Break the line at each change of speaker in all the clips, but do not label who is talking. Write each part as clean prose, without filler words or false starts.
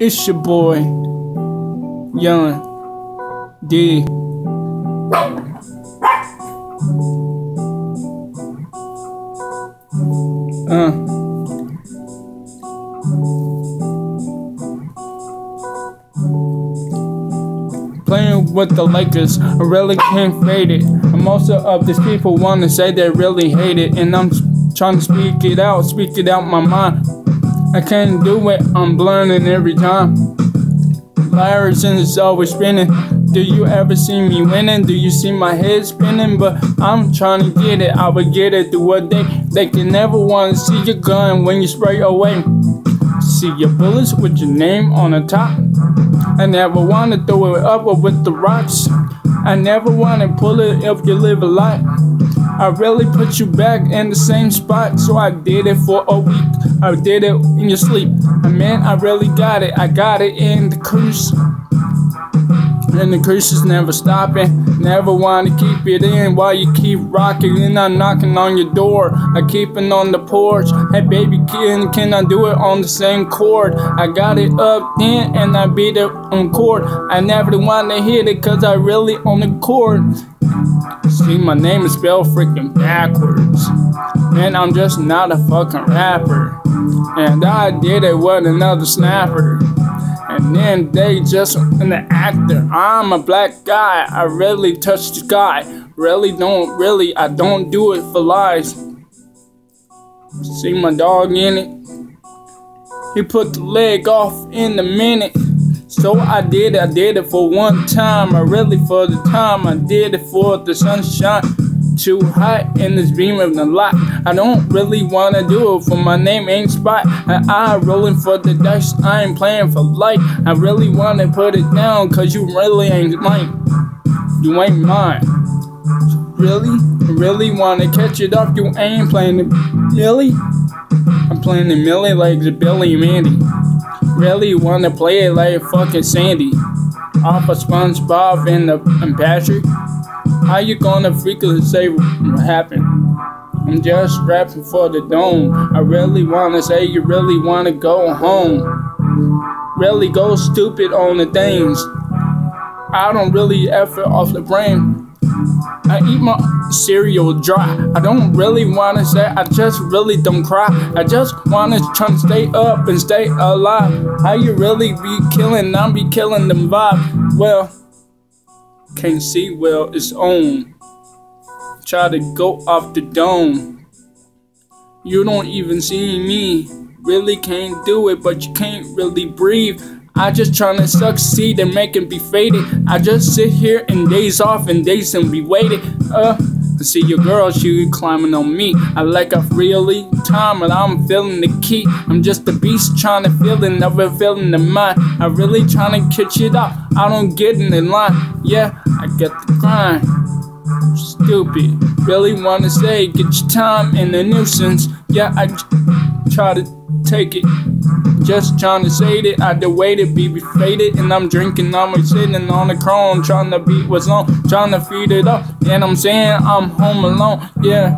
It's your boy, Young D. Playing with the Lakers, I really can't fade it. And most of these people wanna say they really hate it, and I'm trying to speak it out my mind. I can't do it, I'm learning every time. Lyrics and it's always spinning. Do you ever see me winning? Do you see my head spinning? But I'm trying to get it, I would get it through a day. They can never wanna see your gun when you spray away. See your bullets with your name on the top. I never wanna throw it up with the rocks. I never wanna pull it if you live a lot. I really put you back in the same spot, so I did it for a week. I did it in your sleep. And man, I really got it. I got it in the curse. And the curse is never stopping. Never wanna keep it in while you keep rocking. And I'm knocking on your door. I keep it on the porch. Hey baby, can I do it on the same chord? I got it up then and I beat it on chord. I never wanna hit it cause I really on the chord. See, my name is spelled freaking backwards. Man, I'm just not a fucking rapper. And I did it with another snapper. And then they just an actor. I'm a black guy. I really touch the sky. I don't do it for lies. See my dog in it? He put the leg off in a minute. So I did it for one time. I really for the time. I did it for the sunshine. Too hot in this beam of the light. I don't really wanna do it for my name ain't spot. And I rolling for the dice. I ain't playing for life. I really wanna put it down cause you really ain't mine. You ain't mine. Really wanna catch it up. You ain't playing the Millie. I'm playing the Millie like the Billy and Mandy. Really wanna play it like fucking Sandy. Off of SpongeBob and Patrick. How you gonna freaking say what happened? I'm just rapping for the dome. I really wanna say you really wanna go home. Really go stupid on the things. I don't really effort off the brain. I eat my cereal dry. I don't really wanna say, I just really don't cry. I just wanna try to stay up and stay alive. How you really be killing? I'm be killing them vibe. Well, can't see well, it's on. Try to go off the dome. You don't even see me. Really can't do it, but you can't really breathe. I just tryna succeed and make it be faded. I just sit here and days off and days and be waiting. See your girl, she climbing on me. I like a really time and I'm feeling the key. I'm just a beast trying to feel it, never feeling the mind. I really trying to catch it up. I don't get in the line. Yeah, I get the grind. Stupid. Really wanna say, get your time in the nuisance. Yeah, I try to take it. Just trying to say that I the way to be faded. And I'm drinking, I'm sitting on the chrome, trying to beat what's on, trying to feed it up. And I'm saying I'm home alone, yeah.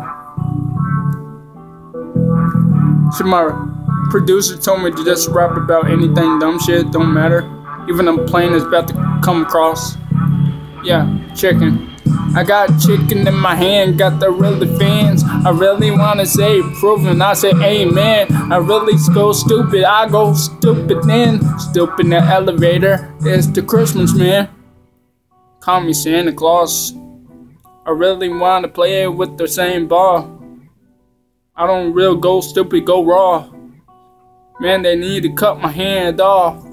So my producer told me to just rap about anything, dumb shit, don't matter. Even a plane is about to come across. Yeah, chicken. I got chicken in my hand, got the really fans. I really wanna say proven, I say amen. I really go stupid, I go stupid then. Stupid in the elevator, it's the Christmas man. Call me Santa Claus. I really wanna play it with the same ball. I don't real go stupid, go raw. Man, they need to cut my hand off.